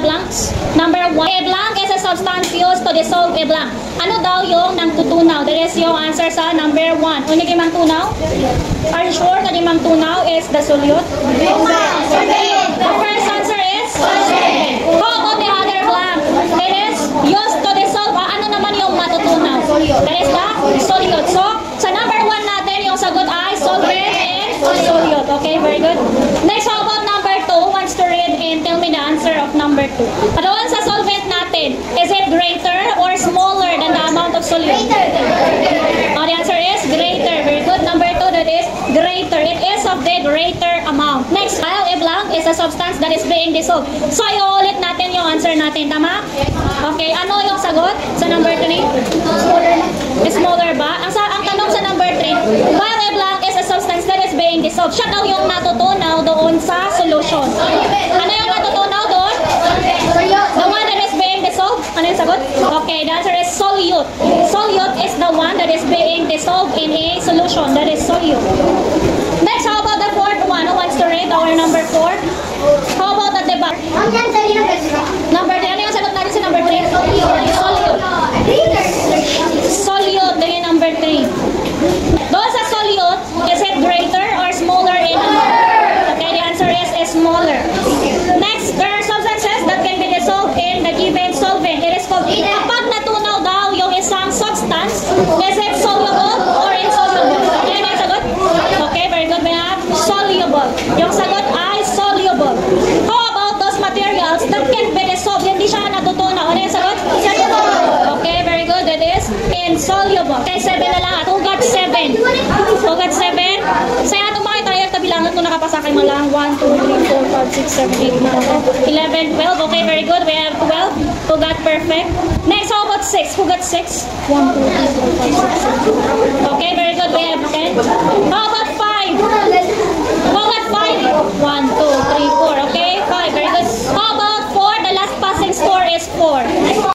blanks. Number 1. A blank is a substance used to dissolve a blank. Ano daw yung nagtutunaw? That is yung answer sa number 1. Ano yung mang tunaw? Are you sure na yung mang tunaw is the solute? The first answer is solvent. How about the other blank? It is used to dissolve. Ano naman yung matutunaw? That is the solute. So, sa number 1 natin, yung sagot ay solvent and solute. Okay, very good. Next, how about number 2? Who wants to read and tell me the answer of number 2? Doon sa solvent natin, is it greater or smaller than the amount of solute? The answer is greater. Very good. Number 2, that is greater. It is of the greater amount. Next, a blank is a substance that is being dissolved. So, iulit natin yung answer natin. Tama? Okay. Ano yung sagot sa number 3? Smaller ba? Ang tanong sa number 3, while a blank is a substance that is being dissolved, siya daw yung natutunaw doon sa solution. Ano yung natutunaw doon? The one that is being dissolved? Ano yung sagot? Okay, the answer is solute. Solute is the one that is being dissolved in a solution. That is solute. Next, how about the fourth one? Who wants to read our number 4? How about the debug? Number 3. Ano yung sagot natin sa number 3? Solute. Solute, din yung number 3. Doon sa solute, is it greater or smaller in amount? Okay, the answer is smaller. Next, there are substances that can be dissolved in the given solvent. It is called, kapag natunaw daw yung isang substance, is it soluble or insoluble? Ano yung sagot? Okay, very good. We have soluble. Yung sagot ay soluble. How about those materials that can be dissolved? Hindi siya natutunaw. Ano yung sagot? Okay, very good. That is insoluble. Okay, 7 na lang. At who got 7? Who got 7? Sa ato makita tayo tabilangan kung nakapasakay mo lang. 1, 2, 3, 4, 5, 6, 7, 8, 9, 10, 11, 12. Okay, very good. We have 12. Who got perfect? Next, how about 6? Who got 6? 1, 2, 3, 4, 5, 6, 7. Okay, very good. We have 10. How about